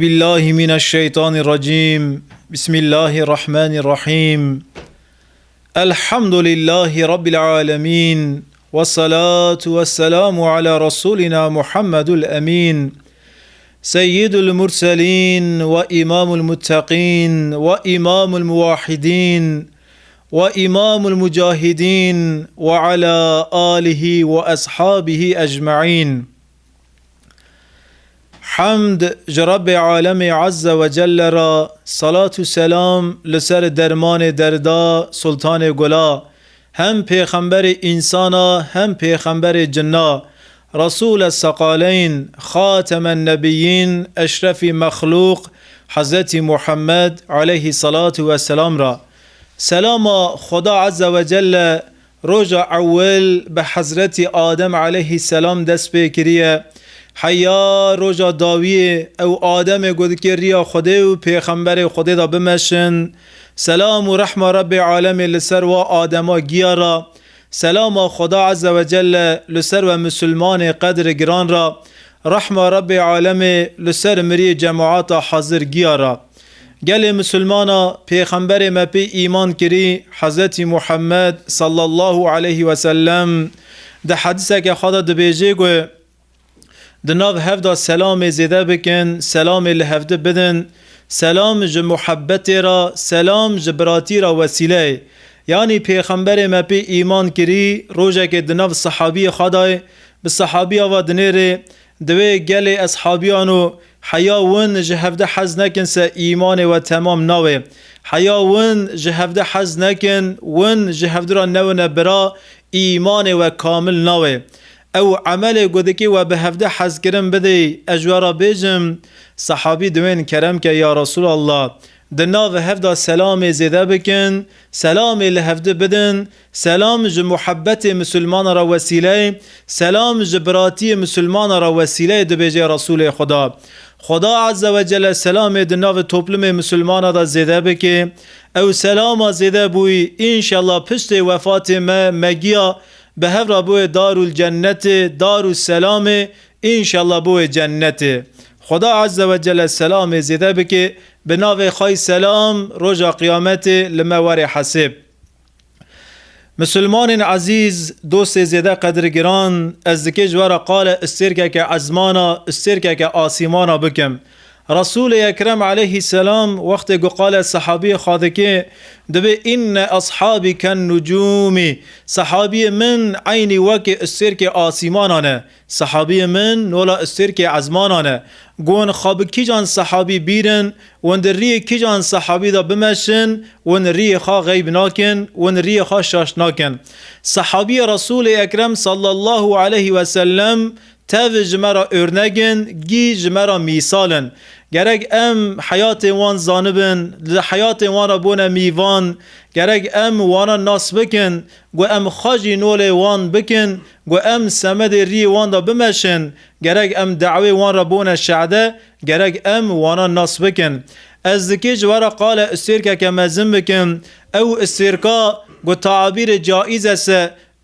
بالله من الشيطان الرجيم. بسم الله الرحمن الرحيم. الحمد لله رب العالمين، والصلاة والسلام على رسولنا محمد الأمين، سيد المرسلين وإمام المتقين وإمام الموحدين وإمام المجاهدين، وعلى آله وأصحابه أجمعين. حمد جرب عالم عز و جل را، صلاة و سلام لسر درمان دردا سلطان گلا، هم پیغمبر انسانا هم پیغمبر جنا، رسول الثقالین خاتم النبیین اشرف مخلوق حضرت محمد علیه الصلاة و السلام را. سلام خدا عز و جل روز اول به حضرت آدم علیه السلام دست بکریه، حیا روژا داویه او آدم گودکریا خوده و پیغمبر خوده دا بمشن. سلام و رحمه رب عالم لسر و آدما گیارا، سلام خدا عز و جل لسر و مسلمان قدر گران را، رحمه رب عالم لسر مری جماعات حاضر گیارا. گل مسلمانا پیغمبر مپی ایمان کری حضرت محمد صلی الله علیه و سلم ده حدیثه که خدا دبیجه گوه دناو هفدا سلام زیده بکن، سلام لهفده بدن، سلام ج محبت را، سلام ج براتی را وسیله. یعنی پیغمبر مپی ایمان کری روژه که دناو صحابی خدای به صحابی آوا دنیره دوی گل اصحابیانو حیا ون ج هفده حز نکن سه ایمان و تمام ناوه، حیا ون ج هفده حز نکن ون ج هفده را نونه برا ایمان و کامل ناوه. او عمل گودکی و به هفته حز کرم بده اجوارا بیجم صحابی دوین کرم که یا رسول الله دنا و هفته سلام زیده بکن، سلام لهفته بدن، سلام ج محبت مسلمان را وسیله، سلام ج براتی مسلمان را وسیله دو بیجه رسول خدا. خدا عز و جل سلام دنا و توپلم مسلمان را زیده بکن، او سلام زیده بوی انشالله پشت وفات مگیا به هفرا بوی دار الجنت، دار السلام انشالله بوی جنت. خدا عز و جل سلام زیده بکه به ناو خای سلام روژا قیامت لموار حسب. مسلمان عزیز دوست زیده قدرگران از دکه جوارا قال استرکه که عزمانا استرکه که آسیمانا بکم. رسول اکرم علیه السلام وقت گو قال صحابی خادکه دبه این اصحابی کن نجومی، صحابی من عینی وک استرک آسیمانانه، صحابی من نولا استرک عزمانانه. گون خواب کی جان صحابی بیرن وند ری کی جان صحابی دا بمشن وند ری خوا غیب ناکن وند ری خوا شاش ناکن. صحابی رسول اکرم صلی الله علیه و سلم تاو جمرا ارنگن گی جمرا میسالن، گرگ ام حیات وان زانبن حیات وانا بونه میوان، گرگ ام وانا ناس بکن گو ام خاجی نول وان بکن گو ام سمد ری وان دا بمشن، گرگ ام دعوی وان را بونه شعده گرگ ام وانا ناس بکن. از دکی جوارا قال استرکا که مزم بکن او استرکا گو تعبیر جائز است،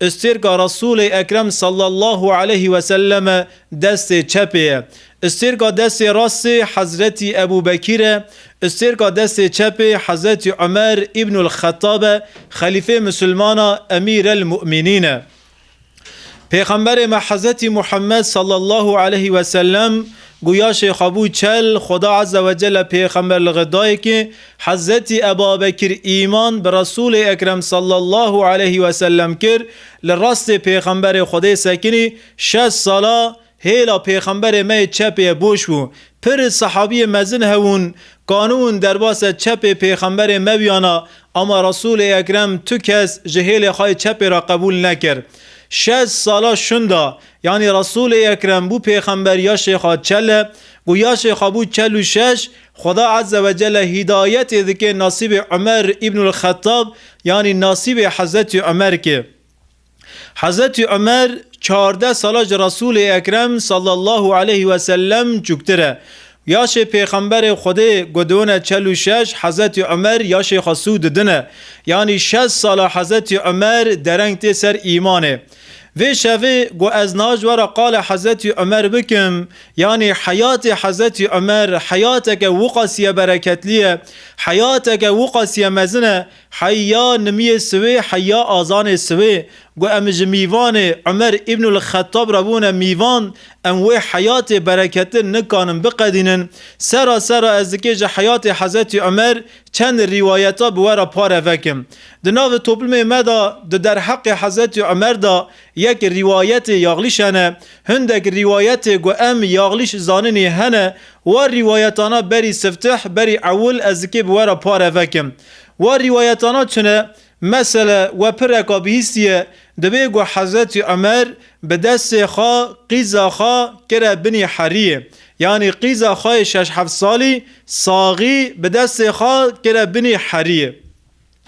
استرکا رسول اکرم صلی الله علیه و سلم دست چپه، استرکا دست راست حضرت ابو بکر، استرکا دست چپ حضرت عمر ابن الخطاب خلیفه مسلمان امیر المؤمنین. پیغمبر ما حضرت محمد صلی الله علیه و سلم گویا شیخ ابو چل خدا عز و جل پیغمبر لغدای که حضرت ابابکر ایمان به رسول اکرم صلی الله علیه و سلم کر لراست پیغمبر خدا سکنی 6 سالا هیلا پیغمبر می چپ بوشو پر صحابی مزن هون قانون در باس چپ پیغمبر مبیانا، اما رسول اکرم تو کس جهیل خواهی چپ را قبول نکر. 6 سالا شندا یعنی رسول اکرم بو پیغمبر یا شیخا چل و یا شیخا بو 46 خدا عز و جل هدایت دکه نصیب عمر ابن الخطاب یعنی نصیب حضرت عمر که حضرت عمر 14 سالا رسول اکرم صلی الله علیه و سلم چکتره، یاش پیغمبر خدا گدونه 46 حضرت عمر یاش خسود دنه، یعنی 6 سال حضرت عمر درنگ سر ایمانه. و شوه گو از ناج ورا قال حضرت عمر بکم یعنی حیات حضرت عمر حیات که وقاسی برکتلیه حیات که وقاسی مزنه حیا نمی سوی حیا آزان سوی گو امج میوان عمر ابن الخطاب ربون میوان اموی حیات برکت نکانم بقدینن سرا از دکیج حیات حضرت عمر چند روایتا بورا پاره وکم دناو توپلم مدا در حق حضرت عمر دا یک روایت یاغلیشنه هندک روایت گو ام یاغلیش زاننی هنه و روایتانا بری سفتح بری اول از دکی بورا پاره وکم و روایتانا چنه مثلا و پرکا بهیستیه دبی گو حضرت عمر به دست خوا قیزا خوا کره بنی حریه یعنی قیزا خواه 6-7 سالی ساغی به دست خوا کره بنی حریه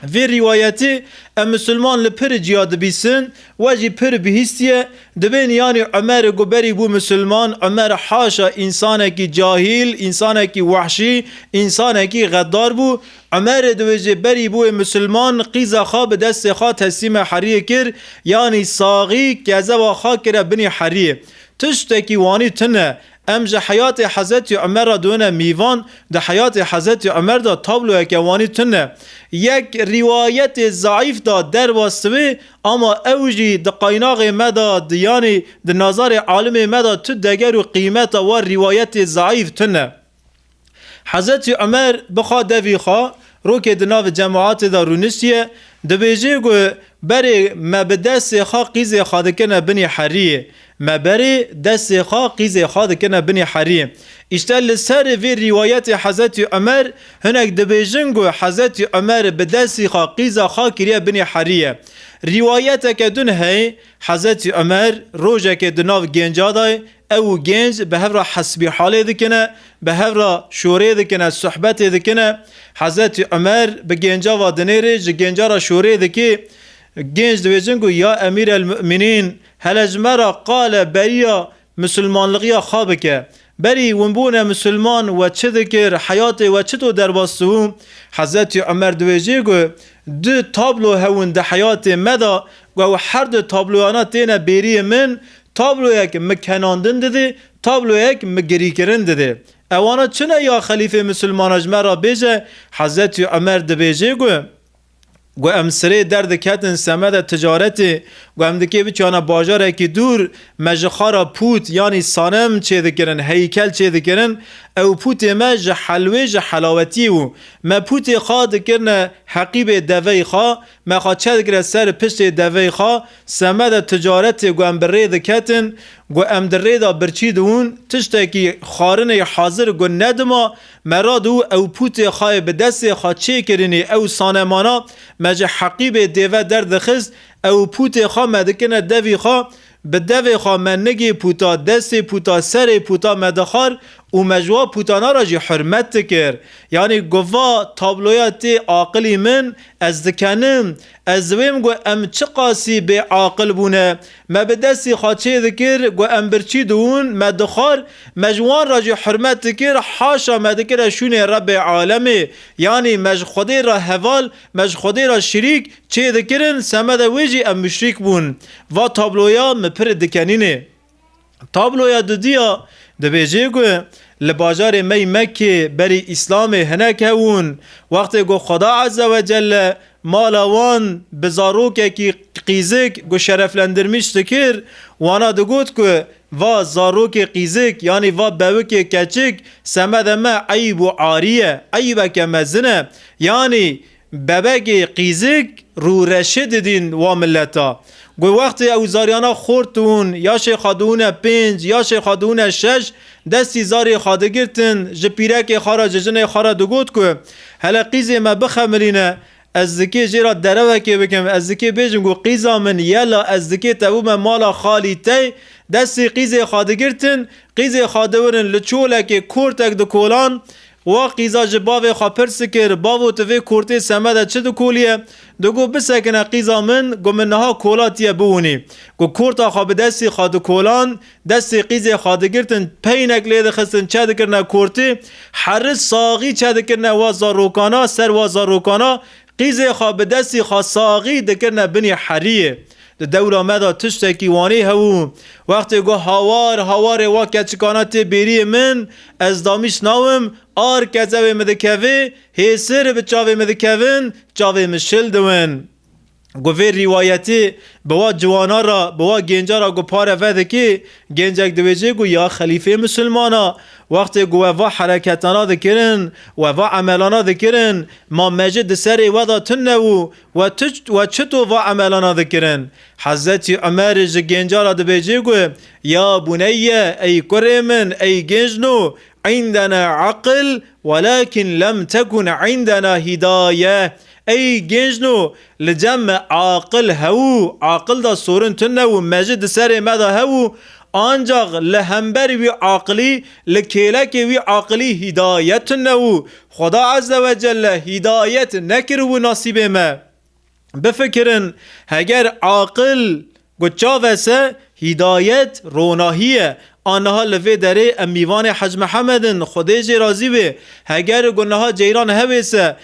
و روایتی مسلمان لپر جیاد بیسن و جی پر بهیستیه دبین یعنی عمر گو بری بو مسلمان عمر حاشا انسانه کی جاهل انسانه کی وحشی انسانه کی غدار بو عمر دوجه بری بو مسلمان قیزا خواه به دست خواه تسلیم حریه کر یعنی ساغی که و خواه کره بنی حریه تشتکی وانی تنه امج حیات حضرت عمر را دونه میوان ده حیات حضرت عمر دا تابلو اکوانی تنه یک روایت ضعیف دا در واسطه اما اوجی ده قیناغ مدا دیانی ده نظر عالم مدا تو دگر و قیمت و روایت ضعیف تنه حضرت عمر بخوا دوی خوا رو که دناو جماعات دا رونستیه ده بیجه گو بری مبدس خوا قیز خادکنه بنی حریه مبری دست خواه قیز خواه کنه بنی حریم اشتال لسر وی روایت حضرت عمر هنک دبیجنگو حضرت عمر به دست خواه قیز خواه کریه بنی حریه روایت که دون هی حضرت عمر روژه که دناو گنجا دای او گنج به هفرا حسبی حاله دکنه به هفرا شوره دکنه صحبت دکنه حضرت عمر به گنجا و دنیره گنجا را شوره دکی گنج دویجنگو یا امیر المؤمنین هلجمرا قال بریا مسلمان لغیا خوابکه بری ونبون مسلمان و چه دکر حیات و چه تو در باستو حضرت عمر دویجه گو دو تابلو هون ده حیات مدا و هر دو تابلوانا تینه بیری من تابلو یک مکناندن دده تابلو یک مگری کرن دده اوانا چنه یا خلیفه مسلمان اجمرا بیجه حضرت عمر دویجه گو امسره درد کتن سمد تجارتی گو امدکی بچانا باجاره که دور مجخارا پوت یعنی سانم چه دکرن هیکل چه دکرن او پوت مج حلوه ج حلاوتی و ما پوت خواه دکرن حقیب دوی خواه ما خواه چه دکرن سر پشت دوی خواه سمد تجارتی گو امبره دکتن گو امدره دا برچی دون تشتاکی خارن حاضر گو ندما مرادو او پوت خواه به دست خواه چه کرنی او سانمانا مج حقیب دوی درد خست او پوت خواه مدکنه دوی خواه به دوی خواه من نگی پوتا دست پوتا سر پوتا مدخار و مجوا پوتانا را جی حرمت کر یعنی گوا تابلویات عاقلی من از دکنم از دویم گو ام چه قاسی به عاقل بونه ما به دستی خاچه دکر گو ام برچی دون مدخار مجوان را جی حرمت کر حاشا مدکر شون رب عالمه یعنی مج خودی را حوال مج خودی را شریک چه دکرن سمد ویجی ام مشریک بون و تابلویا مپر دکنینه تابلویا ددیا دبیجه گو لباجار می مکه بری اسلام هنک هون وقتی گو خدا عز و جل مالاوان بزاروک کی قیزک گو شرفلندرمیش تکر وانا دگوت که و زاروک قیزک یعنی و بوک کچک سمد ما عیب و عاریه عیب که مزنه یعنی ببک قیزک رو رشد دین و ملتا گو وقتی او زاریانا خورتون یا شیخادون 5 یا شیخادون 6 دستی زاری خاده گرتن جپیرک خارا ججن خارا دگوت که هلا قیزه ما بخمرینه از ذکی جیرا دروه که بکم از ذکی بیجم گو قیزا من یلا از ذکی تبو من مالا خالی تی دستی قیزه خاده گرتن قیزه خاده ورن لچولک کورتک دو کولان و قیزا جباوی خواه پرس کر باو توی کورتی سمده چه دو کولیه دو گو بسکنه قیزا من گو منها کولاتیه بونی گو کورتا خواه به دستی خواه دو کولان دستی قیزه خواده گرتن پینک لیده خستن چه دکرنه کورتی هر ساقی چه دکرنه وازاروکانا سر وازاروکانا قیزه خواه به دستی خواه ساقی دکرنه بنی حریه دولا مدا تشتکی وانی هو وقتی گو هوار وا کچکانات بیری من از دامیش ناوم آر کزوی مدکوی هیسر به چاوی مدکوین چاوی مشل دوین گوه روایتی بوا جوانا را بوا گنجا را گو پاره وده که گنجک دویجه گو یا خلیفه مسلمانا وقتی گو و حرکتانا دکرن و عملانا دکرن ما مجد سری ودا تنو و چطو و عملانا دکرن حضرت عمر گنجا را دویجه گو یا بنیه ای کرمن ای گنجنو عندنا عقل ولكن لم تكن عندنا هدايه ای گنجنو لجمع عاقل هو عاقل دا سورن تنو مجد سر مدا هو آنجاق لهمبر وی عاقلی لکیلک وی عاقلی هدایت نو خدا عز و جل هدایت نکر و نصیب ما بفکرن اگر عاقل گچا وسه هدایت روناهیه آنها لفه داره امیوان حج محمدن خودش راضی به اگر گناه جیران هویسه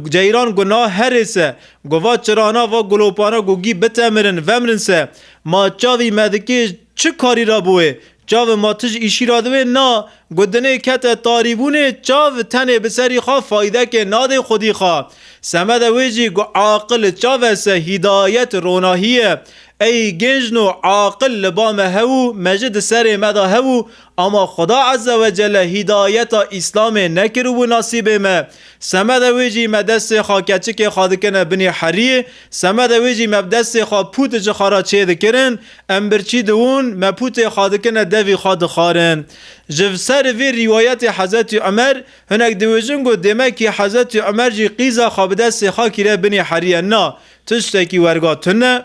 جیران گناه هرسه گوا چرانا و گلوپانا گوگی بتمرن ومرنسه ما چاوی مدکی چه کاری را بوه چاو ما تج ایشی را دوه نا گدنه کت تاریبونه چاو تنه بسری خواه فایده که ناده خودی خواه سمد ویجی گو عاقل چاو سه هدایت روناهیه ای گنجنو عاقل لبام هو مجد سر مدا هو اما خدا عز و جل هدایت اسلام نکرو و نصیب ما سمد ویجی مدست خوا کچه که خادکنه بنی حریه سمد ویجی مبدست خوا پوت جخارا چه دکرن امبرچی دون مپوت خادکنه دوی خاد خارن جف سر وی روایت حضرت عمر هنک دویجن گو دمه که حضرت عمر جی قیزا خواب دست خوا کره بنی حریه نا تشتکی ورگاتونه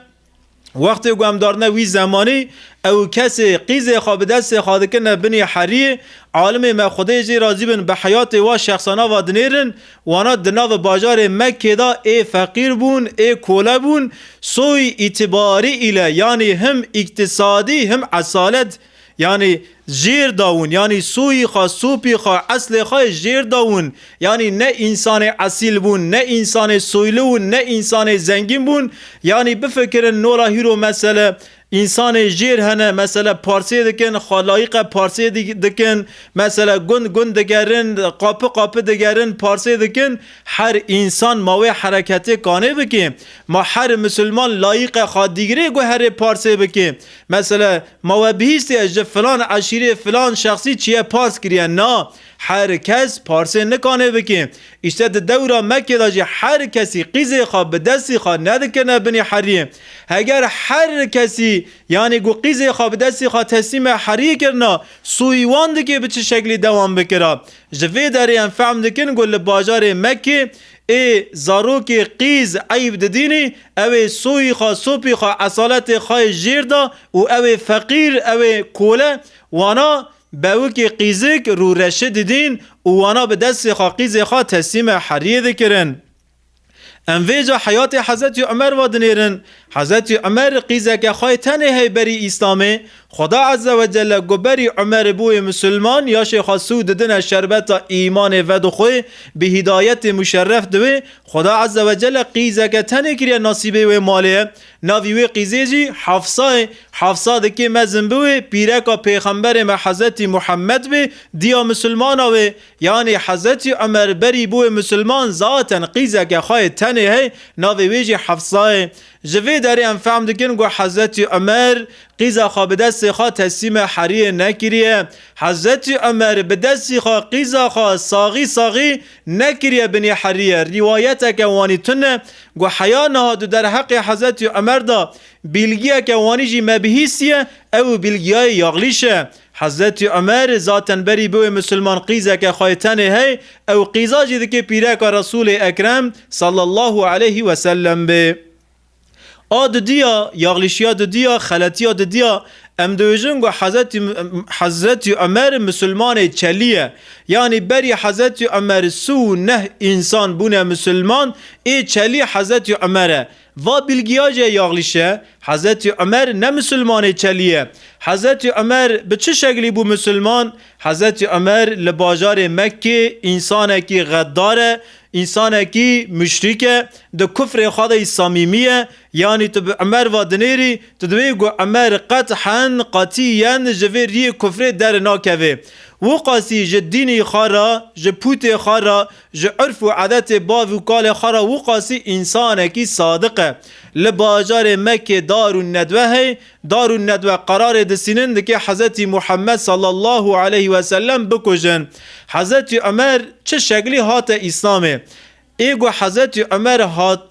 وقتی گوام دارنه وی زمانی او کسی قیز خواب دست خادکنه بنی حریه عالم ما خدای جی راضی بن به حیات و شخصانا و دنیرن وانا دناو باجار مکه دا ای فقیر بون ای کوله بون سوی اعتباری ایله یعنی هم اقتصادی هم اصالت یعنی جیر داون یعنی سوی خوا سوپی خوا اصل خوا جیر داون یعنی نه انسان اصیل بون نه انسان سویلون نه انسان زنگین بون یعنی بفکرن نورا هیرو مسئله انسان جیر هنه مثلا پارسی دکن خلایق پارسی دکن مثلا گند دگرن قاپ دگرن پارسی دکن هر انسان ماوی حرکتی کانه بکیم ما هر مسلمان لایق خواد دیگری گو هر پارسی بکیم مثلا ماوی بهیستی اجه فلان عشیره فلان شخصی چیه پارس کریه نه هر کس پارسه نکانه بکیم اشتاد دورا مکه داجی هر کسی قیزه خواه به دستی خواه ندکنه بنی حریه اگر هر کسی یعنی گو قیزه خواه به دستی خواه تسلیم حریه کرنا سویوان دکه به چه شکلی دوام بکره جوه داری هم فهم دکن گو لباجار مکه ای زاروک قیز عیب ددینی اوی سوی خواه سوپی خواه اصالت خواه جیر دا و اوی فقیر اوی کوله وانا باوکی قیزک رو رشد دین و وانا به دست خواه قیز خواه تسلیم حریه دکرن انویجا حیات حضرت عمر و دنیرن حضرت عمر قیزک خواه تنه های بری اسلامه خدا عز و جل گبری عمر بوی مسلمان یا شیخ سود دن شربت ایمان ود خوی به هدایت مشرف دوی خدا عز و جل قیزک تنه کریه نصیبه و ماله ناویوی قیزه جی حفصه دکی مزن بوی پیرکا پیغمبر ما حضرت محمد بی دیا مسلمان وی یعنی حضرت عمر بری بوی مسلمان ذاتن قیزک خواه تنه های ناویوی جی حفصه جوی داری هم فهم دکن گو حضرت عمر قیزا خواه به دست خواه تسلیم حریه نکریه حضرت عمر به دست خواه قیزا خواه ساغی نکریه بنی حریه روایت که وانی تنه گو حیا نهادو در حق حضرت عمر دا بیلگیه که وانی جی مبهیسیه او بیلگیه یاغلیشه حضرت عمر ذاتن بری بوی مسلمان قیزه که خواهتنه هی او قیزا جیده که پیره که رسول اکرم صلی الله علیه و سلم به آد دیا یاغلیشیا دیا خلطیا دیا ام دویجن گو حضرت عمر مسلمان چلیه یعنی بری حضرت عمر سو نه انسان بونه مسلمان ای چلی حضرت عمره و bilgiyaje yağlişe Hazreti Ömer ne Müslümanı çeliye Hazreti Ömer به چه شکلی بو مسلمان Hazreti Ömer لباجار مکه انسانه کی غداره انسانه کی مشرکه ده کفر خدای صمیمیه يعني تب عمر و دنيري تدوي جو عمر قطحا قطيا جفيري كفر در ناكوه وقاسي جديني خارا جبوت خارا جعرف وعادت باف وقال خارا وقاسي إنسانك صادقه لباجار مكة دار الندوه دار الندوه قرار دسينن دكي حضرت محمد صلى الله عليه وسلم بكجن حضرت عمر چه شکلی هات اسلامه ایگو حضرت عمر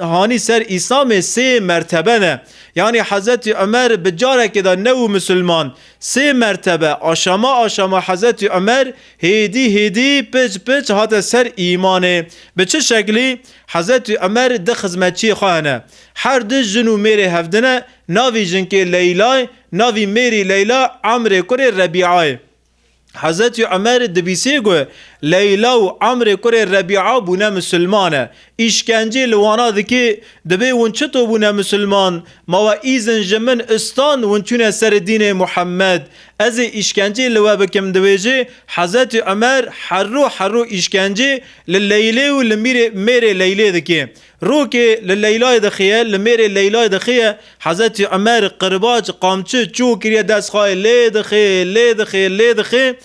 هانی سر اسلام سه مرتبه نه یعنی حضرت عمر بجاره که دا نو مسلمان سه مرتبه آشما حضرت عمر هیدی پچ هات سر ایمانه به چه شکلی حضرت عمر ده خزمتچی خواهنه هر ده جنو میره هفدنه ناوی جنک لیلای ناوی میری لیلا عمر کره ربیعای حضرت عمر دبیسی گو لیلا و عمر کره ربیعه بونه مسلمانه ایشکنجی لوانا دکی دبی ون چطو بونه مسلمان ما و ایزن جمن استان ون چونه سر دین محمد از ایشکنجی لوا بکم دویجه حضرت عمر حرو ایشکنجی للیله و لمیر لیله دکی رو که للیلای دخیه لمیر لیلای دخیه حضرت عمر قرباج قامچه چو کریه دست خواه لی دخیه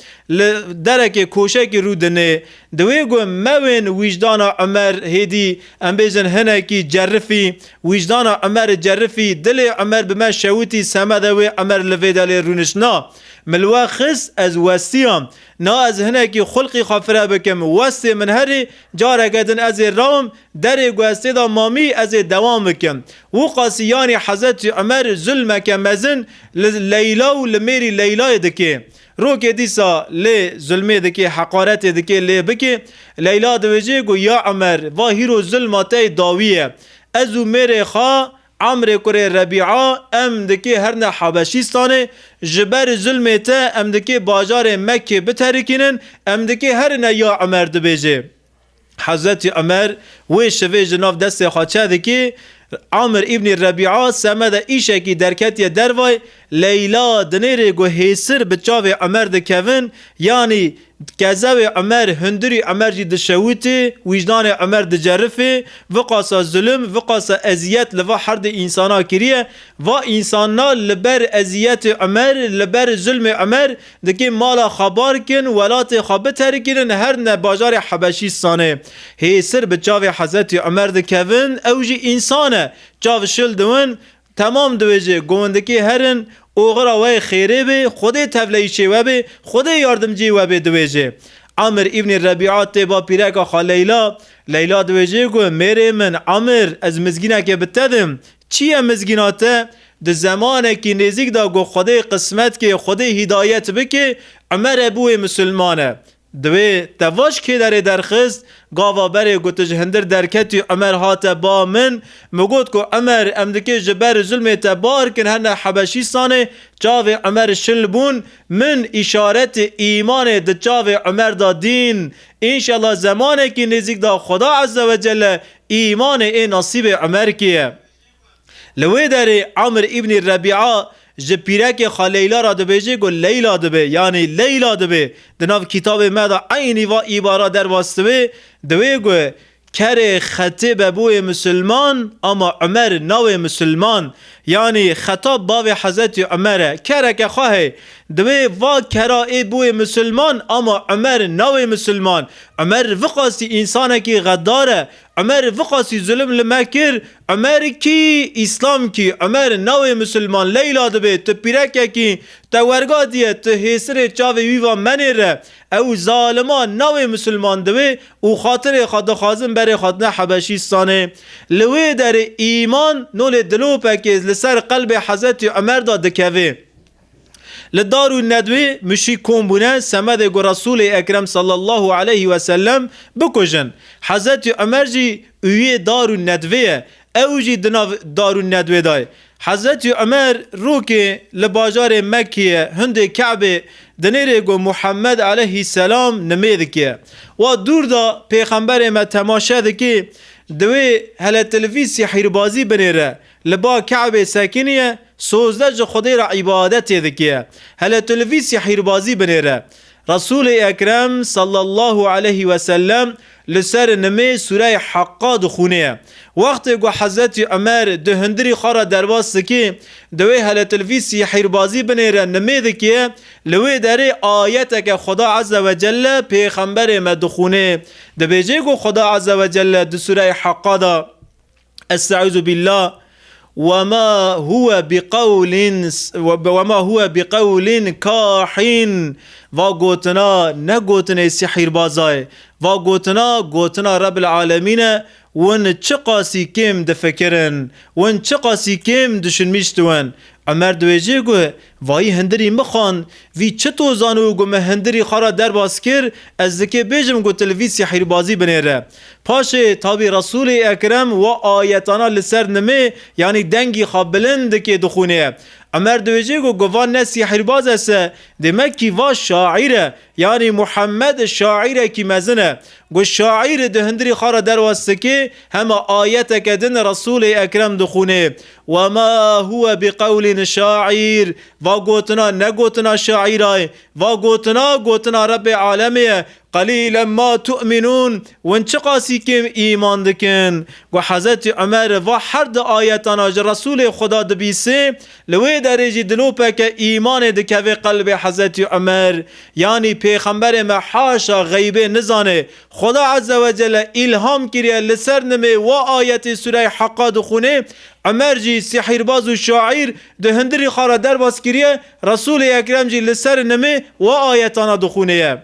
درک کوشک رو دنه دوی گو موین وجدان عمر هدی ام بیزن هنکی جرفی وجدان عمر جرفی دل عمر بما شوتی سمدوی عمر لفیدال رونشنا ملوا خس از وستیم نا از هنکی خلقی خافره بکم وست من هری جاره گدن از رام در گوسته دا مامی از دوام بکم و قاسیانی حضرت عمر ظلمک مزن لیلا و لمیری لیلای دکه رو که دیسا لی ظلمه دکی حقارت دکی لی بکی لیلا دوجه گو یا عمر واهیرو ظلماتی داویه ازو میره خواه عمر کره ربیعه ام دکی هرنه حبشیستانه جبر ظلمته ام دکی باجار مکه بترکینن ام دکی هرنه یا عمر دوجه حضرت عمر وی شوی جناف دست خاچه دکی عمر ابن ربیعه سمده ایشکی درکتی دروای لیلا دنیره گو هیسر بچاو عمر دکوین یعنی کذب عمر هندری عمر جی دشویتی وجدان عمر دجرفه وقاسا ظلم وقاسا ازیت لوا حرد انسانا کریه و انسانا لبر ازیت عمر لبر ظلم عمر دکی مالا خبار کن ولات خابتر کن هر نباجار حبشیستانه هیسر بچاو حضرت عمر دکوین اوجی انسانه چاو شل دوین تمام دویجه گوندکی هرن اوغرا وی خیره به خود تفلیشه و به خود یاردمجی و به دویجه عمر ابن ربیعات با پیرک خال لیلا دویجه گو میره من عمر از مزگینه که بتدم چیه مزگیناته ده زمانه که نزیک دا گو خود قسمت که خود هدایت بکه عمر ابوی مسلمانه دوی تواش که داره درخست گاوا بره گوتش هندر درکتی عمر هات با من مگوت که عمر امدکه جبر ظلم تبار کن هنه حبشیستانه چاو عمر شلبون من اشارت ایمان ده چاو عمر دا دین انشالله زمانه که نزیک دا خدا عز و جل ایمان این نصیب عمر کیه لوی داره عمر ابن ربیعه جپیرک خالیلا را دبیجه گو لیلا دبی یعنی لیلا دبی دناف کتاب مادا عینی و ایبارا در واسطه دوی گو کره خطیب بوی مسلمان اما عمر نوی مسلمان یعنی خطاب باوی حضرت عمره کره که خواهی دوی و کرای بوی مسلمان اما عمر نوی مسلمان عمر وقاسی انسانه که غداره عمر وقاسی ظلم لمکر عمر کی اسلام کی عمر نوی مسلمان لیلا دبی تو پیرکه کی تو ورگا دیه تو حسر چاوی ویوا منیره او ظالمان نوی مسلمان دوی او خاطر خدا خازم بره خادنه حبشیستانه لوی در ایمان نول دلو پکیز لسر قلب حضرت عمر دا دکوه لدارو الندوی مشی کمبونه سمد گو رسول اکرم صلی الله علیه و سلم بکجن حضرت عمر جی اوی دارو الندویه او جی دارو الندوی دای حضرت عمر رو که لباجار مکیه هند کعبه دنیره گو محمد علیه السلام نمید که و دور دا پیغمبر ما تماشا ده که دوی هل تلویزی حیربازی بنیره لبا کعبه ساکنیه سوزده خودی را عبادت ده که هل تلویزی حیربازی بنیره رسول اکرم صلی الله علیه و سلم لسر نمی سوره حقا دخونه وقتی گو حضرت عمر ده هندری خارا درواز سکی دوی حالت الویسی حیربازی بنیره نمی دکیه لوی داره آیت که خدا عز و جل پیغمبر مدخونه ده بیجه گو خدا عز و جل ده سوره حقا دا استعوذ بالله وما هو بقول کاحین و گوتنا نگوتنه سحیر بازای و گوتنا رب العالمین ون چه قاسی کم دفکرن ون چه قاسی کم دشن میشتون عمر دویجه گو وای هندری مخان وی چه تو زانو گو مه هندری خارا در باز کر از دکه بیجم گو تلویز سحیر بازی بنیره پاشه تابی رسول اکرم و آیتانا لسر نمه یعنی دنگی خوابلند که دخونه عمر دویجه گو گوان نه سحیر باز است دمک کی وا شاعره یعنی محمد شاعره کی مزنه گو شاعر ده هندری خارا در واسکه همه آیت کدن رسول اکرم دخونه و ما هو بقول شاعر و گوتنا نگوتنا شاعرای و گوتنا رب عالمیه قلیلا ما تؤمنون وان چقاسی کم ایمان دکن و حضرت عمر و حرد آیتانا رسول خدا دبیسه لوی درجی دلوپه که ایمان دکوه قلب حضرت عمر یعنی پیغمبر محاشا غیبه نزانه خدا عز و جل الهام کریه لسر نمه و آیت سوره حقا دخونه عمر جی سحیر باز و شاعر ده هندری خارا در باز کریه رسول اکرم جی لسر نمه و آیتانا دخونه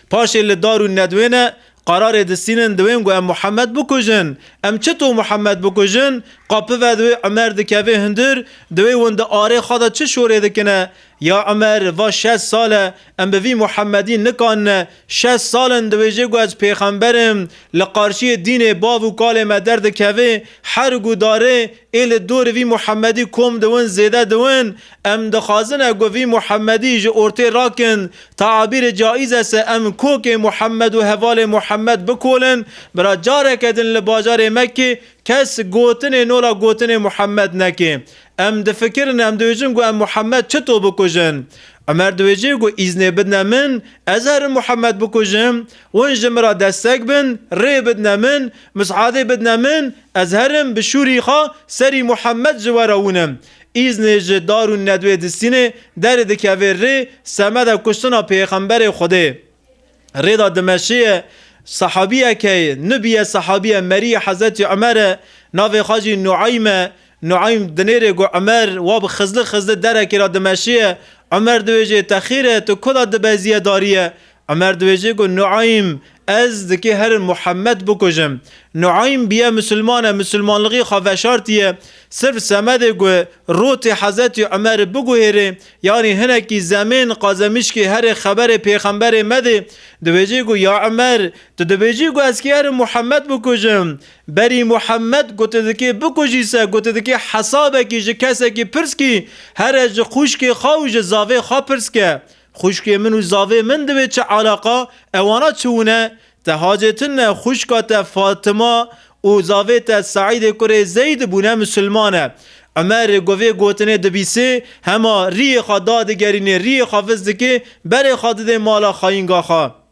پاشه لدارو ندوینه قرار دستینن دویم گو ام محمد بکجن ام چطور محمد بکجن قاپه و دوی عمر دکوه هندر دوی وند آره خدا چه شوره دکنه یا عمر و 60 ساله ام بوی محمدی نکانه 60 سالن دویجه گو از پیغمبرم لقارشی دین باو و کال مدر دکوه هر گو داره ایل دور وی محمدی کم دون زیده دون ام دخازنه گو وی محمدی جو ارته راکن تعابیر جائز است ام کوک محمد و حوال محمد بکولن برا جاره کدن لباجار مکه کس گوتن نولا گوتن محمد نکه ام دفکرن ام دویجن گو ام محمد چطور بکجن عمر دویجه گو ایزنه بدن من ازهر محمد بکجم ونجم را دستک بن ری بدن من مسعاده بدن من ازهرم بشوری خوا سری محمد جوارونم ایزنه جدارون ندوی دستینه در دکوه ری سمد کشتنا پیغمبر خوده ری دا دمشیه صحابیه که نبیه صحابیه مری حضرت عمر ناوی خاجی نعیم دنیره گو عمر واب خزله درکی را دمشیه عمر دویجه تخیره تو کدا دبازیه داریه عمر دویجه گو نعیم از دکی هر محمد بکجم نعیم بیه مسلمانلغی خوافشارتیه صرف سمده گو روت حضرت عمر بگو هره یعنی هنکی زمین قازمش که هر خبر پیغمبر مده دویجه گو یا عمر تو دویجه گو از که هر محمد بکجم بری محمد گو تدکی بکجیسه گو تدکی حسابه که جه کسه که پرس که هر جه خوش که خواهو جه زاوه خواه پرس که خوشکی من و زاوه من دوی چه علاقه اوانا چونه تهاجتن خوشکات فاطمه و زاوه تا سعید کره زید بونه مسلمانه عمر گوه گوتنه دبیسه همه ری خواه دادگرینه ری خواه فزدکه بره خواه ده مالا خواهینگاه خواه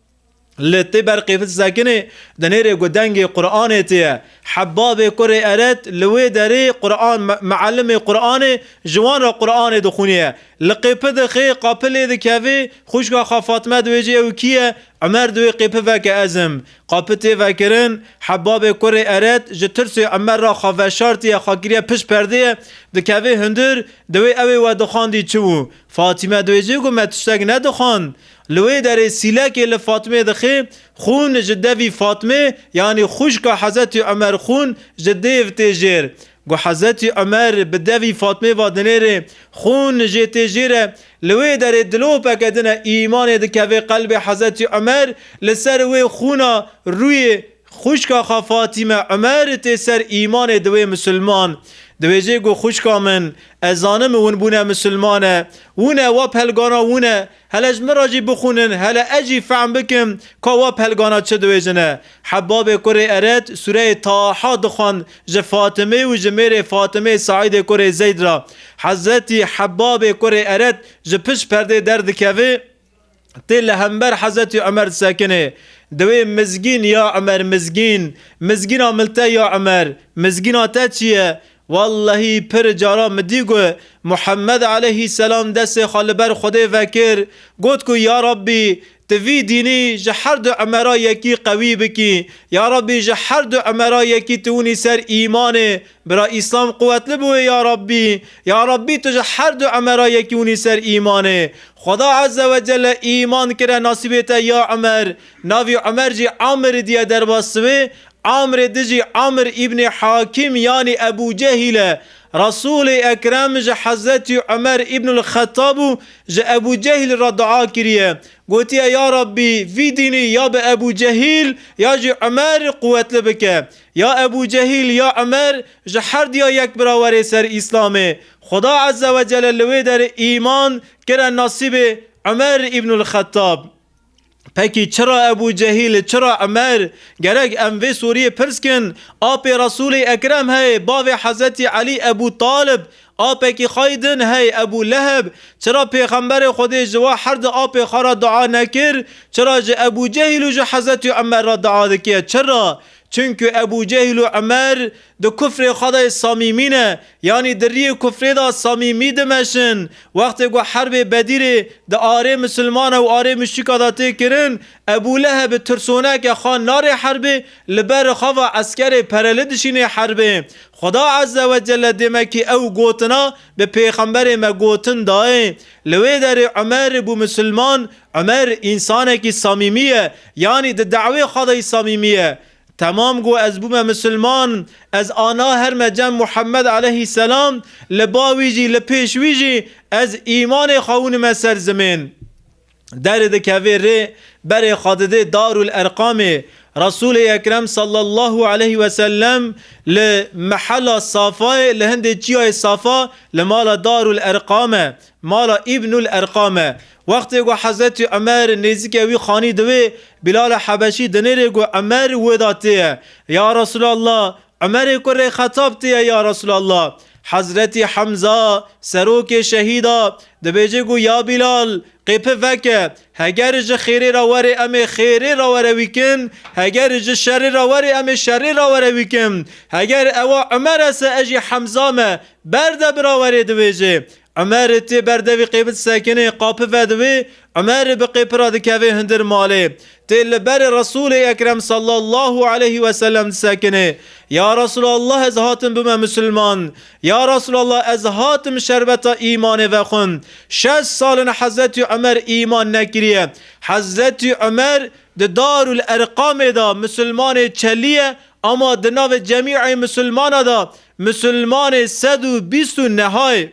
لطه برقی ساکنه دنیره گو دنگ قرآن تیه حباب کره ارد لوی داره قرآن معلم قرآن جوان را قرآن دخونیه لقیپه دخی قاپله دکوه خوشگاه خواه فاطمه دویجه او کیه عمر دوی قیپه وکه ازم قاپته وکرن حباب کره ارد جترسی عمر را خواه شارتیه خاکریه پش پرده دکوه هندر دوی اوی و دخاندی چو فاطمه دویجه گو متشتگ ندخاند لوی در سیلک لفاطمه دخی خون جدوی فاطمه یعنی خوشگاه حضرت عمر خون جدو تیجیر گو حضرت عمر بدوی فاطمه و دنیره خون جه تیجیره لوی در دلو پکدن ایمان دکوه قلب حضرت عمر لسر وی خونا روی خوشگاه فاطمه عمر تیسر ایمان دوی مسلمان دویجه گو خوشگاه من ازانم ون بونه مسلمانه ونه و پلگانا ونه هل اج مراجی بخونن هل اجی فهم بکم که و پلگانا چه دویجنه حباب کره ارد سوره طاحا دخوان جه فاطمه و جمیر فاطمه سعید کره زید را حضرت حباب کره ارد جه پش پرده درد کوه تل همبر حضرت عمر ساکنه دوی مزگین یا عمر مزگین عملتا یا عمر مزگین آتا چیه والله پر جارا مدیگو محمد علیه السلام دست خالبر خدا وکر گوت کو یا ربی توی دینی جهر دو عمرا یکی قوی بکی یا ربی جهر دو عمرا یکی تونی سر ایمان برا اسلام قوت لبوه یا ربی تو جهر دو عمرا یکی ونی سر ایمان خدا عز و جل ایمان کرا نصیبت یا عمر ناوی عمر جی عمر دیا در باسوه عمر دجی عمر ابن حاکم یعنی ابو جهل رسول اکرم جه حضرت عمر ابن الخطاب جه ابو جهل را دعا کریه گوتی یا ربی وی دینی یا به ابو جهل یا جه عمر قوت لبکه یا ابو جهل یا عمر جه هر دیا یک براور سر اسلامه خدا عز و جل لوی در ایمان کرا نصیب عمر ابن الخطاب پکی چرا ابو جهل چرا عمر گرگ اموی سوریه پرسکن آپ رسول اکرم ہے باو حضرت علی ابو طالب آپ کی خایدن ہے ابو لهب چرا پیغمبر خود جوا حرد آپ خارا دعا نکر چرا ابو جهل و حضرت عمر را دعا دکیه چرا چونکه ابو جهل و عمر دو کفر خدای صمیمینه یعنی دری کفر دا صمیمی دمشن وقتی گو حرب بدیر دا آره مسلمان و آره مشرکا دا تکرن ابو لهب ترسونه که خان نار حرب لبر خوا عسکر پرلدشین حرب خدا عز و جل دمکی او گوتنا به پیغمبر ما گوتن دائه لوی در عمر بو مسلمان عمر انسانه کی صمیمیه یعنی دا دعوی خدای صمیمیه تمام گو از بوم مسلمان از آنا هر مجم محمد علیه السلام لباویجی لپیشویجی از ایمان خون مسر زمین در دکوی ری بر خادده دار الارقام رسول اکرم صلی الله علیه و سلم لمحل صافا لهند جیای صافا لمال دار الارقام مال ابن الارقام وقتی گو حضرت عمر نزدیک وی خانی دوی بلال حبشی دنیره گو عمر وداته یا رسول الله عمر کره خطاب تیه یا رسول الله حضرت حمزه سروک شهیدا دبیجه گو یا بلال قیپه وکه هگر جه خیره را وره ام خیره را وره ویکن هگر جه شر را وره ام شر را وره ویکن هگر اوا عمر اس اجی حمزه ما برده برا وره دویجه عمر تی بردوی قیبت ساکنه قاپه ودوی عمر بقیب را دکوی هندر ماله تی لبر رسول اکرم صلی الله علیه و سلم ساکنه یا رسول الله از هاتم بما مسلمان یا رسول الله از هاتم شربت ایمان و خون 6 سال حضرت عمر ایمان نکریه حضرت عمر دار الارقام دا مسلمان چلیه اما دناو جمیع مسلمان دا مسلمان 120 نهای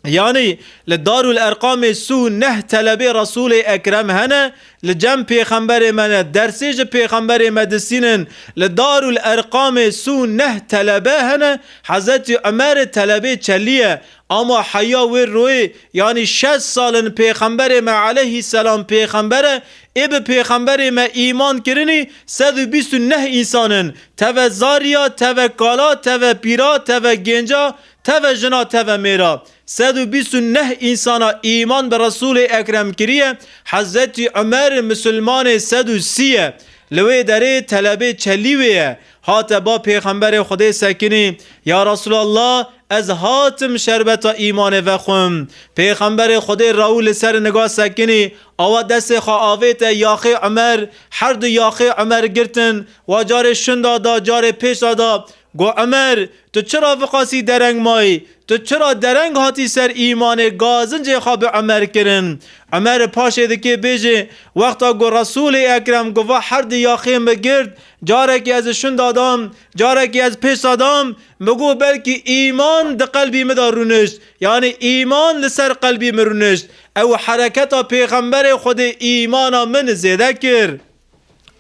یعنی لدار الارقام سو نه طلبه رسول اکرم هنه لجم پیغمبر من درسیج پیغمبر مدسینن لدار الارقام سو نه طلبه هنه حضرت عمر طلبه چلیه اما حیا و روی یعنی 6 سال پیغمبر ما علیه السلام پیغمبره اب پیغمبر ما ایمان کرنی 129 انسانن تو زاریا تو کالا تو پیرا تو گنجا تو جنا تو میرا 129 انسان ایمان به رسول اکرم کریه حضرت عمر مسلمان 130 لوی داره طلبه چلیویه هات با پیغمبر خدا سکنی یا رسول الله از هاتم شربت ایمان و خم پیغمبر خدا راول سر نگاه سکنی آوا دست خواهویت یاخی عمر هر دو یاخی عمر گرتن و جار شنده جار پیش دادا گو عمر تو چرا وقاسی درنگ مای تو چرا درنگ هاتی سر ایمان گازنج خواب عمر کرن عمر پاشه دکی بیجه وقتا گو رسول اکرم گو هر دی یاخیم بگرد جاره که از شن دادم جاره که از پیش دادم بگو بلکه ایمان ده قلبی مدار رونشت یعنی ایمان لسر قلبی مرونشت او حرکتا پیغمبر خود ایمانا من زیده کرد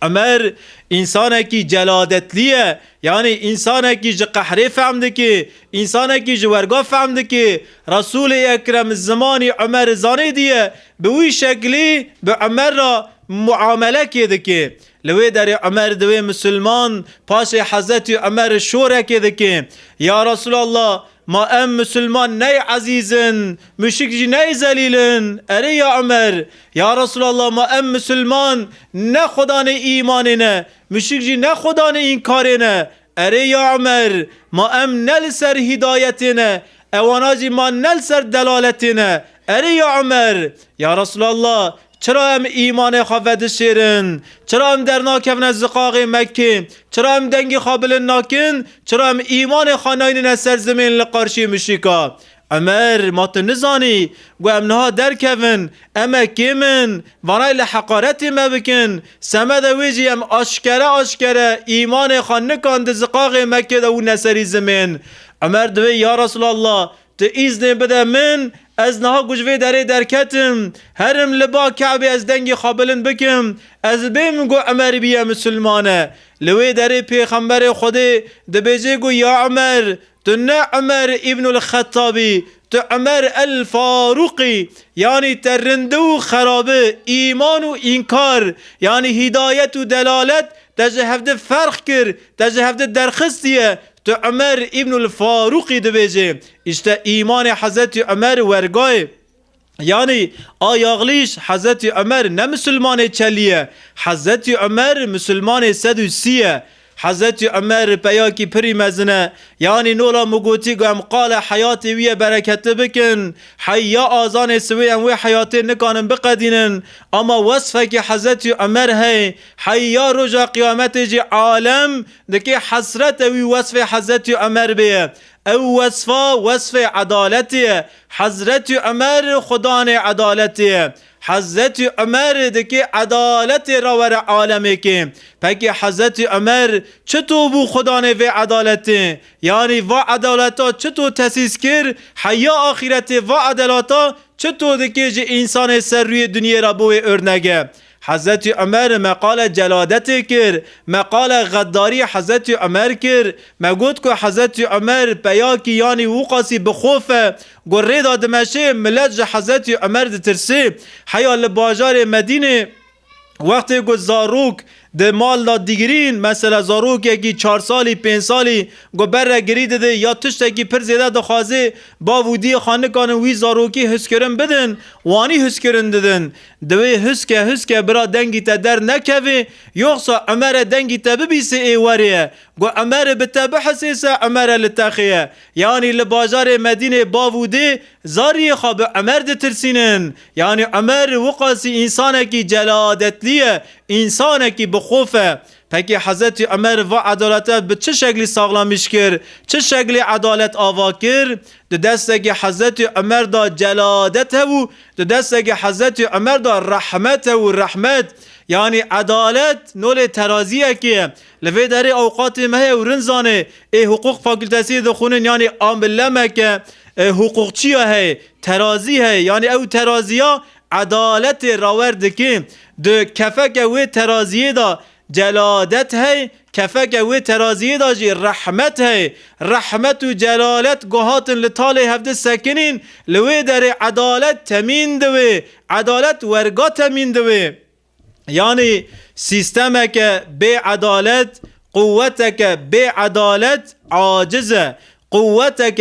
عمر انسانه کی جلادتلیه یعنی انسانه کی قهره فهمده که انسانه کی ورگاه فهمده که رسول اکرم زمانی عمر زانه دیه به وی شکلی به عمر را معامله کرده که لوی در عمر دوی مسلمان پاش حضرت عمر شوره کرده که یا رسول الله ما ام مسلمان نی عزیزن مشک جی نی زلیلن اره یا عمر یا رسول الله ما ام مسلمان نه خدا نه ایمان نه مشک جی نه خدا نه این کار نه اره یا عمر ما ام نل سر هدایت نه اوانا جی ما نل سر دلالت نه اره یا عمر یا رسول الله چرا هم ایمان خواه شیرن چرا هم در ناکفن زقاق مکه چرا هم دنگی خابل ناکن چرا هم ایمان خاناین نسر زمین لقارشی مشیکا عمر ما تو نزانی گو امنها در کفن اما کمن وانای لحقارتی ما بکن سمد ویجی ام آشکره ایمان خان نکاند زقاق مکه دو نسری زمین عمر دوی یا رسول الله تو ایزن بده من از نها گوشوی داره درکتم هرم لبا کعبی از دنگی خابلن بکم از بیم گو عمر بیا مسلمانه لوی داره پیغمبر خوده دبیجه گو یا عمر تو نه عمر ابن الخطابی تو عمر الفاروقی یعنی ترندو خرابه ایمان و انکار یعنی هدایت و دلالت تجهفده فرق کر تجهفده درخستیه تو عمر ابن الفاروقی دبیجه اشته ایمان حضرت عمر ورگاه یعنی آیاغلیش حضرت عمر نه مسلمان چلیه حضرت عمر مسلمان 130 حضرت عمر پیاکی پری مزنه یعنی نولا مگوتی گویم قال حیاتی وی برکت بکن حیا آزان سوی ام وی حیاتی نکانم بقدینن اما وصفه که حضرت عمر ہے حیا رجا قیامت جی عالم دکی حسرت وی وصف حضرت عمر بیه او وصف عدالتیه حضرت عمر خدا نے عدالتیه حضرت عمر دکی عدالت را ور عالمه که پکی حضرت عمر چطور بو خدا نه و عدالته یعنی و عدالتا چطور تسیس کر حیا آخرت و عدالتا چطور دکی جه انسان سر روی دنیا را بوی ارنگه حضرت عمر مقال جلادت کر مقال غداری حضرت عمر کر مگود که حضرت عمر پیاکی یعنی وقاسی بخوفه گره دادمشه ملت حضرت عمر ترسی حیال باجار مدینه وقتی که زاروک ده مال داد دیگرین مثلا زاروک یکی 4 سالی 5 سالی گو بره گریده ده یا تشتکی پر زیده دخوازه با ودی خانه کانن وی زاروکی حس کرن بدن وانی حس کرن ددن دوی حس که برا دنگی تا در نکوی یوخصا عمر دنگی تا ببیسه ایوریه گو عمر بتا بحسیسه عمر لتاخیه یعنی لباجار مدینه با ودی زاری خواب عمر ده ترسینن یعنی عمر وقاسی انسانکی جلادتلیه انسانکی بخوفه پکی حضرت عمر و عدالت به چه شکلی ساغلامیش کرد چه شکلی عدالت آوا کرد ده دسته که حضرت عمر دا جلادت و ده دسته که حضرت عمر دا رحمت و رحمت یعنی عدالت نول ترازیه که لفه داره اوقات مهی و رنزانه ای حقوق فاکلتاسی دخونن یعنی آمبلمه که حقوق چیه هی ترازی هی یعنی او ترازیه عدالت راورد که ده کفک و ترازیه دا جلادت ہے کفک و ترازیه دا جی رحمت ہے رحمت و جلالت گوهاتن لطال هفته سکنین لوی در عدالت تمین دوی عدالت ورگا تمین دوی یعنی سیستمک بی عدالت قوتک بی عدالت عاجزه قوتك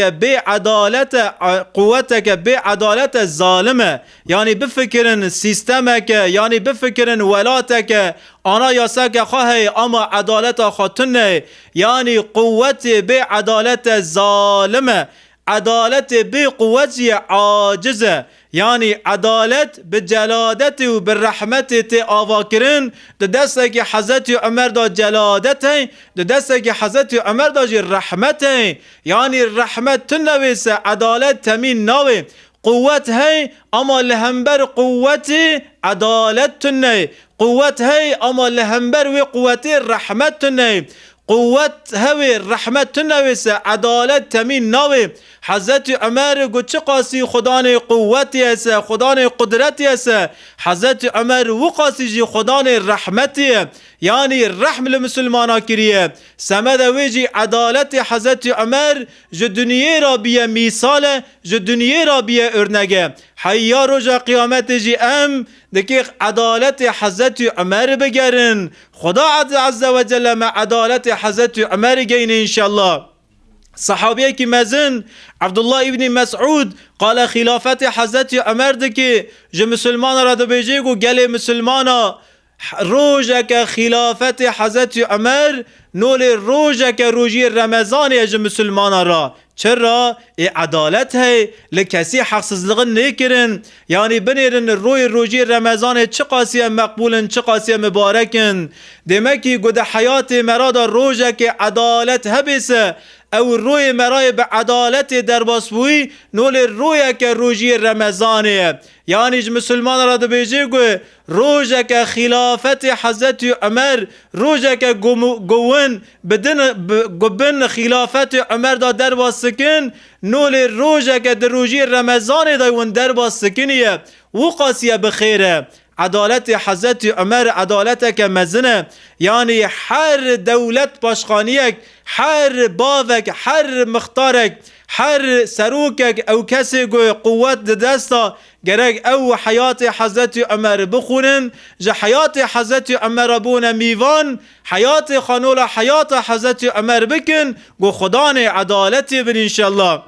بعدالت ظالمه يعني بفكرن سيستمك يعني بفكرن ولاتك انا ياسك خواهي اما عدالت خاطنه يعني قوت بعدالت ظالمه عدالت بقوتي عاجزه يعني عدالت بجلادت و بالرحمت تی آوا کرن ده دسته که حضرت عمر دا جلادت هی ده دسته که حضرت عمر دا جی رحمت هی يعني رحمت تنویس عدالت تمین نوی قوت هی اما لهمبر قوت عدالت تنوی قوت هی اما لهمبر و قوت رحمت تنوی قوت هوی رحمت نویس عدالت تمین نوی حضرت عمر گو چه قاسی خدان قوتی است خدان قدرتی است حضرت عمر و قاسی جی خدان رحمتی یعنی رحم لمسلمانا کریه سمد ویجی عدالت حضرت عمر جو دنیا را بیه میثال جو دنیا را بیه ارنگه حیا رجا قیامت جی دکی عدالت حضرت عمر بگرن خدا عز و جل ما عدالت حضرت عمر گین انشالله صحابيه کی مزن عبدالله ابن مسعود قال خلافت حضرت عمر دکی جو مسلمان را دبیجه گو گل مسلمانا روزك خلافت حضرت عمر نول روزك روزی رمضان اج مسلمان را چرا عدالت ہے لکسی حقسızlığı نکرن یعنی بنیرن روی روزی رمضان چه قاسیه مقبولن چه قاسیه مبارکن دمکی گوده حیات مرادا روزك عدالت هبسه او روی مرای به عدالت در باسبوی نول روی که روزی رمضانه یعنی مسلمان را دبیجه گو روزه که خلافت حضرت عمر روزه که گوون بدن خلافت عمر دا در باسکن نول روزه که در روزی رمضانه دا ون در باسکنیه و قاسیه بخیره عدالت حضرت عمر عدالت که مزنه یعنی هر دولت باشخانیک هر باوک هر مختارک هر سروکک او کسی گوی قوت دستا گرگ او حیات حضرت عمر بخونن جا حیات حضرت عمر بون میوان حیات خانولا حیات حضرت عمر بکن گو خدان عدالت بن انشالله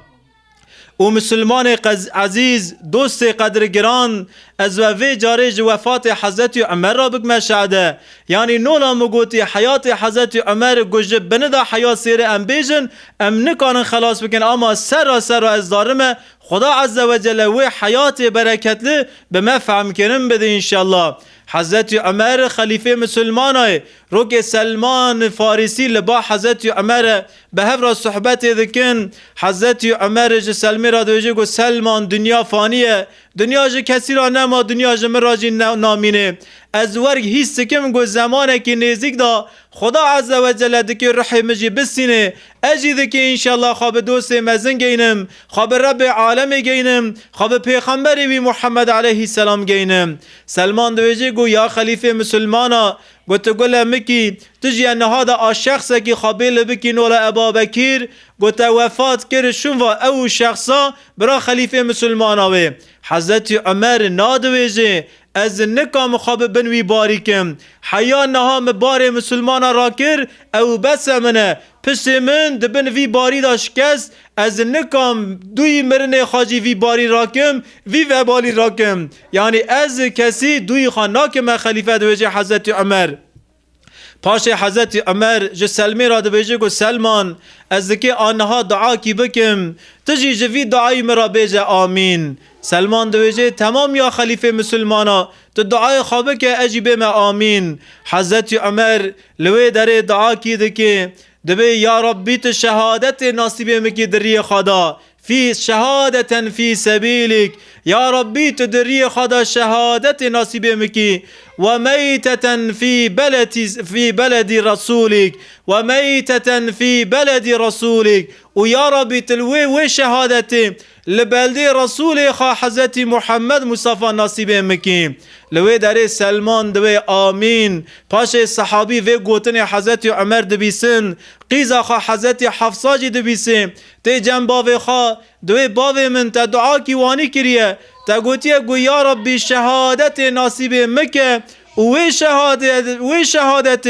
و مسلمان عزیز دوست قدرگران از وی جارج وفات حضرت عمر را بگم شعده یعنی نولا مگوتی حیات حضرت عمر گوشه بنده حیات سیر ام بیجن ام نکانن خلاص بکن اما سر از دارمه خدا عز و جل و حیات برکتلی به ما فهم کنم بده انشالله حضرت عمر خلیفه مسلمان رو که سلمان فارسی لبا حضرت عمر به هفر صحبت دکن حضرت عمر سلمی را دوجه گو سلمان دنیا فانیه دنیا جه کسی را نما دنیا جه مراجی نامینه از ورگ هیچ سکم گو زمانه که نزدیک دا خدا عز و جل دکی روح مجی بسینه اجی دکی انشالله خواب دوست مزن گینم خواب رب عالم گینم خواب پیغمبری وی محمد علیه السلام گینم سلمان دوجه گو یا خلیفه مسلمانا گوت گل مکی تجی انها دا آشخصه کی خابیل بکی نولا ابا بکیر گوت وفات کر شون و او شخصا برا خلیفه مسلماناوی حضرت عمر نادویجه از نکام خواب بنوی باریکم حیا نهام بار مسلمان را کر او بس منه پس من دبن وی باری داشت کس از نکام دوی مرن خاجی وی باری راکم وی وبالی راکم یعنی از کسی دوی خاناکم خلیفه دویجه حضرت عمر پاش حضرت عمر جو سلمی را دویجه گو سلمان از که آنها دعا کی بکم تجی جوی دعای مرا بیجه آمین سلمان دویجه تمام یا خلیفه مسلمانا تو دعای خوابه که اجیبه ما آمین حضرت عمر لوی در دعا کی دکه دبی یا ربی تو شهادت ناصیبه مکی دری خدا فی شهادتا فی سبیلک یا ربی تو دری خدا شهادت ناصیبه مکی و میتتا فی بلد رسولک و میتتا فی بلد رسولک و یا ربی تلوی و شهادت لبلده رسول خوا حضرت محمد مصطفى ناصیبه مکی لوی در سلمان دوی آمین پاش صحابی وی گوتن حضرت عمر دبیسن قیزا خوا حضرت حفصه جی دبیسن تی جن باوی خوا دوی باوی من تا دعا کی وانی کریه تا گوتیه گو یا ربی شهادت ناصیبه مکه وی شهادت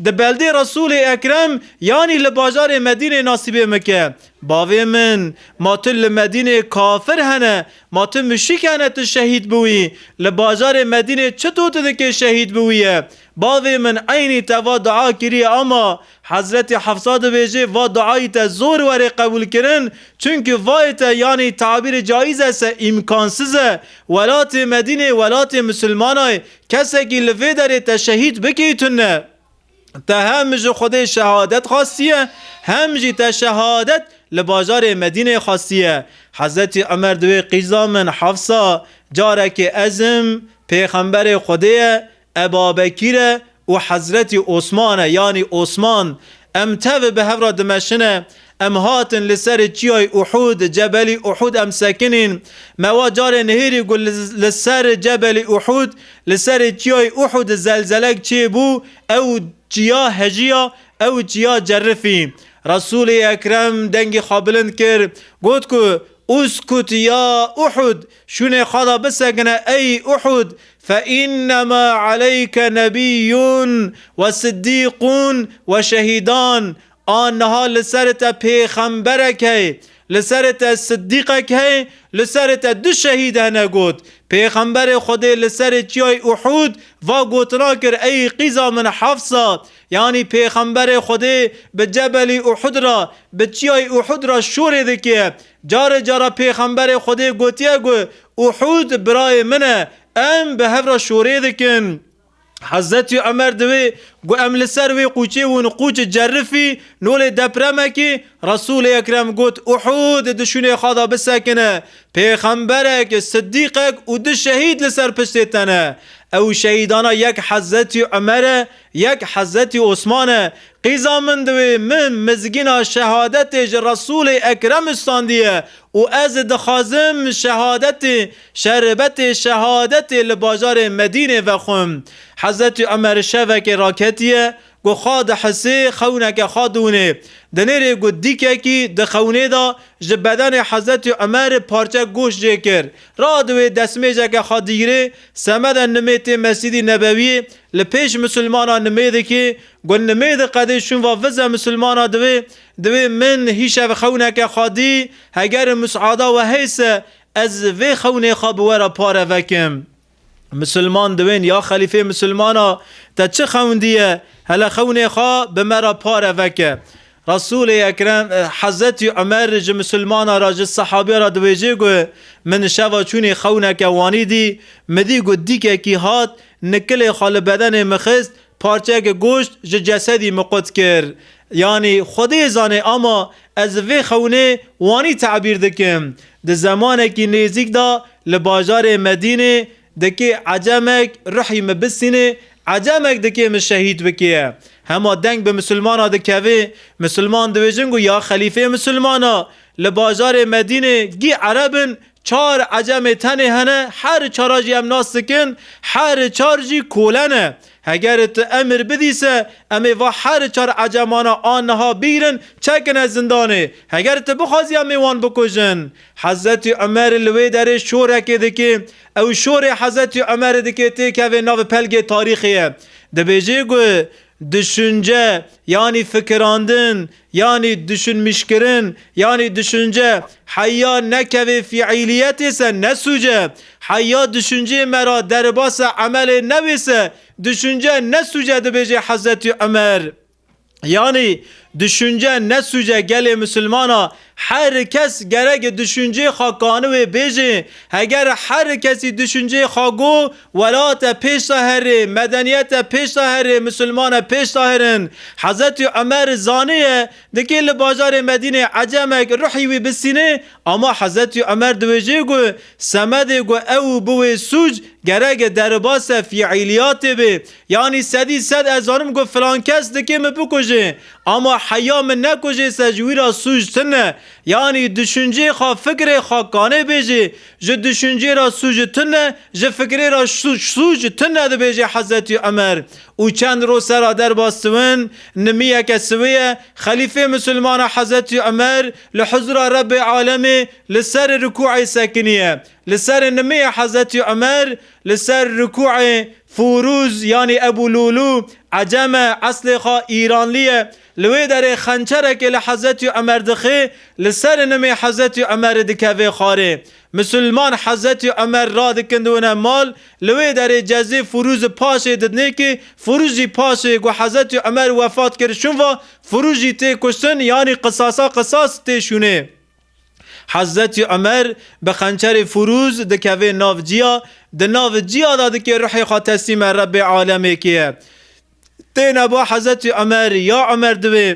ده بلده رسول اکرم یعنی لباجار مدینه ناصیبه مکه باوی من ما تو لمدینه کافر هنه ما تو مشرک هنه تو شهید بوی لباجار مدینه چطور تو که شهید بویه باوی من عینی تا دعا کریه اما حضرت حفصه دویجه و دعایی تا زور وره قبول کرن چونکه وایت یعنی تعبیر جایز است امکانسزه ولات مدینه ولات مسلمانای کسی که لفه داره تا شهید بکیتونه تا همج خود شهادت خواستیه همجی تا شهادت لباجار مدینه خواستیه حضرت عمر دوی قیزا من حفصه جاره که ازم پیغمبر خوده ابا بکیره و حضرت عثمانه یعنی عثمان امتو به هفرا دمشنه ام هاتن لسر چیای احود جبل احود ام ساکنین موا جار نهیری گل لسر جبل احود لسر چیای احود زلزلک چی بو او چیا هجیا او چیا جرفی رسول اکرم دنگ خابلند کر گوت که اسکت یا احد شون خدا بسگنه ای احد فإنما عليك نبي وصديق وشهيدان آنها لسرت پیغمبرک هی لسرت صدیقک هی لسرت دو شهید هنه گوت پیغمبر خدا لسر چیای احود و گوتنا کر ای قیزا من حفصا یعنی پیغمبر خدا به جبل احد را به چیای احد را شوره دکه جار جارا پیغمبر خدا گوتیه گو احد برای منه ام به هفرا شوره دکن حضرت عمر دوی گو ام لسر وی قوچه و نقوچ جرفی نول دپرمکی رسول اکرم گوت احود دشونه خدا بسکنه پیغمبرک صدیقک و دو شهید لسر پشتتنه او شهیدانا یک حضرت عمر یک حضرت عثمانه قیزا من دوی من مزگینا شهادت رسول اکرم استاندیه و از دخازم شهادت شربت شهادت لباجار مدینه و خم حضرت عمر شوک راکتیه گو خواد حسی خونک خادونه دنیره گو دیکه کی دخونه دا جبدن حضرت عمر پارچه گوش جکر را دوی دسمیجه که خادیره سمد نمیت مسجد نبوی لپیش مسلمانا نمیده که گو نمیده قدشون و وزه مسلمانا دوی من هیشه و خونک خادی هگر مسعادا و حیثه از وی خونه خواب ورا پاره وکم مسلمان دوین یا خلیفه مسلمانا تا چه خوندیه هلا خونه خواه به مرا پاره وکه رسول اکرم حضرت عمر ج مسلمانا را ج صحابی را دویجه گو من شوا چونی خونه که وانی دی مدی گو دیکه کی هات نکل خال بدن مخست پارچه که گوشت ج جسدی مقد کر یعنی خودی زانه اما از وی خونه وانی تعبیر دکم ده زمانه کی نیزیک دا لباجار مدینه دکه عجمک روحی مبسینه عجمک دکه من شهید بکیه هما دنگ به مسلمانا دکوه مسلمان دویجنگو یا خلیفه مسلمانا لباجار مدینه گی عربن چار عجم تنه هنه هر چاراجی هم ناستکن هر چارجی کولنه اگر تو امر بدیسه امی و هر چار عجمانا آنها بیرن چکن زندانه اگر تو بخوازی امی وان بکشن حضرت عمر لوی در شوره که دکی او شور حضرت عمر دکی تیکه ناو پلگ تاریخیه دبیجه گو düşünce yani fikirandın yani düşünmüşkirin yani düşünce hayya nekevi fiiliyet ise ne suce hayya düşünce mera derbasa ameli nevise düşünce ne suce de beje Hazreti Ömer yani düşünce ne suce gele Müslümana herkes gerek düşünce hakkını ve beji eğer herkesi düşünce hakkı velate peş saheri medeniyete peş saheri Müslümana peş saherin Hazreti Ömer zaniye dikil bazar Medine acemek ruhi ve besine ama Hazreti Ömer dövece go semede go ev bu suc gerek derbasa fiiliyatı be yani sed azanım go falan kes dike mi bukoje ama hayya من نکوجه سجویرا سوج تنه یعنی düşünce خوا فکر خوا کانه بیجه جه düşünce را سوج تنه جه فکر را سوج تنه ده بیجه حضرت عمر او چند رو سرا در باستون نمیه که سویه خلیفه مسلمان حضرت عمر لحضر رب عالمه لسر رکوع سکنیه لسر نمیه حضرت عمر لسر رکوع فوروز یعنی ابو لولو عجم اصل خوا ایرانلیه لوی در خنچره که لحضرت عمر دخه لسر نمی حضرت عمر دکوه خاره مسلمان حضرت عمر را دکندونه مال لوی در جزی فروز پاشه ددنه که فروزی پاشه گو حضرت عمر وفات کرشون و فروزی تی کشتن یعنی قصاص تی شونه حضرت عمر به خنچر فروز دکوه نافجیا ده نافجیا داده که روحی خواه تسلیم رب عالمه که تینا با حضرت عمر یا عمر دوی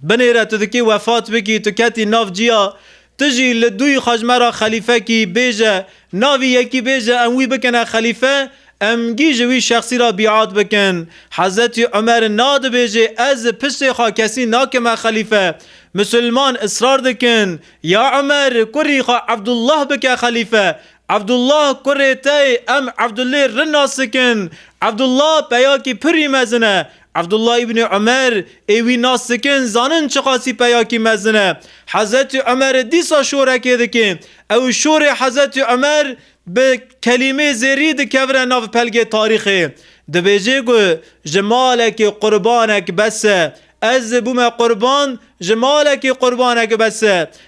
بنیره تو دکی وفات بکی تو کتی ناف جیا تجی لدوی خجمرا خلیفه کی بیجه ناوی یکی بیجه اموی بکنه خلیفه امگی جوی شخصی را بیعاد بکن حضرت عمر ناد بیجه از پشت خواه کسی ناکم خلیفه مسلمان اصرار دکن یا عمر کری خواه عبدالله بکه خلیفه عبدالله کره تای ام عبدالله رناسکن عبدالله پیاکی پری مزنه عبدالله ابن عمر ایوی ناسکن زانن چقاسی پیاکی مزنه حضرت عمر دیسا شوره که دکن او شور حضرت عمر به کلمه زیری دکوره ناف پلگ تاریخه دبیجه گو جمالک قربانک بسه از بوم قربان جمالك قربانك بس.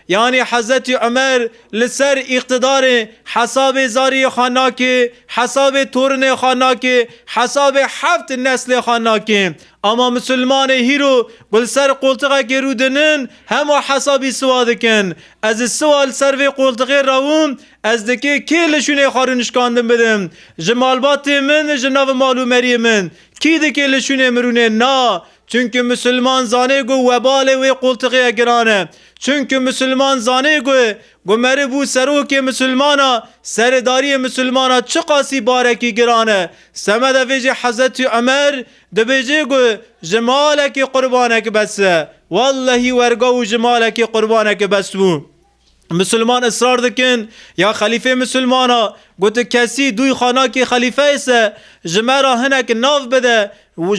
يعني حضرت عمر لسر اقتدار حساب زاری خاناك، حساب تورن خاناك، حساب 7 نسل خاناك. اما مسلمان هیرو گل سر قولتقه گرودنن همه حسابی سوادکن. از السوال سر و قولتقه راوم از دکه که لشونه خارنش کاندم بدم جمالبات من جناب معلومری من کی دکه لشونه مرونه نا. چونکه مسلمان زانه گو وبال و قولتقه گرانه. چونکه مسلمان زانه گو مره بو سروک مسلمانا سرداری مسلمانا چه قاسی بارکی گرانه. سمد ویجه حضرت عمر دبیجه گو جمالکی قربانک بسه. والله ورگو جمالکی قربانک بسو. مسلمان اصرار دکن یا خلیفه مسلمانا گوت کسی دوی خانا که خلیفه ایسه جمعرا هنک ناو بده و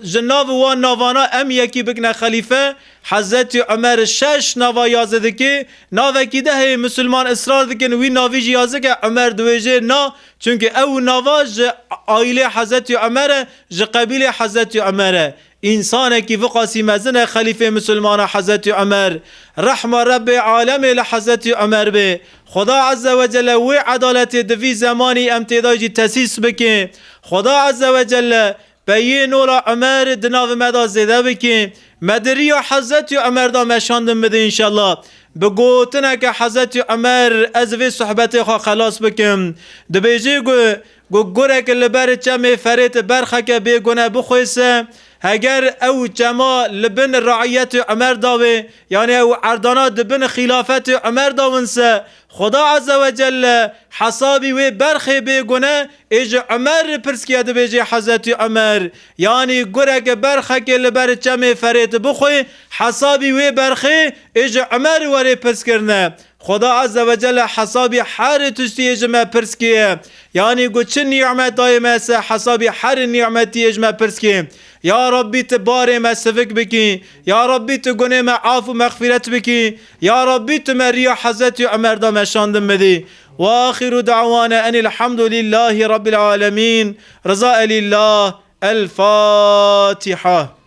جناو و ناوانا ام یکی بکنه خلیفه. حضرت عمر 6 ناوا یازه دکی ناو کی ده مسلمان اصرار دکن وی ناوی یازه که عمر دویجه نا چونکه او ناوا آیله حضرت عمر قبیل حضرت عمر. انسان کی وقاسی مزن خلیفه مسلمان حضرت عمر رحم رب عالم لحضرت عمر به. خدا عز و جل و عدالت دوی زمانی امتداجی تسیس بکن. خدا عز و جل بیه نولا عمر دناو مدا زیده بکن. مدری و حضرت عمر دا مشاندن بده انشالله. بگوتنه که حضرت عمر از وی صحبت خواه خلاص بکن. دبیجی گو گره که لبر چمه فرید برخه که بیگونه بخویسه. اگر او جما لبن رعیت عمر داوه یعنی او عردانات لبن خلافت عمر داونسه خدا عز و جل حسابی و برخی بگونه ایج عمر پرسکیه ده بیجی حضرت عمر یعنی گره که برخی که لبر چمه فرید بخوی حسابی و برخی ایج عمر وری پرس کرنه. خدا عز و جل حسابی هر تشتی اجمع پرسکیه یعنی گو چه نعمت دایمه سه حسابی هر نعمتی اجمع پرسکیه. یا ربی تباره ما سفک بکی، یا ربی تگونه ما عاف و مغفرت بکی، یا ربی تمریا حضرت عمر دا مشاندم بدی. و آخر دعوانا ان الحمد لله رب العالمين رضاء لله. الفاتحة.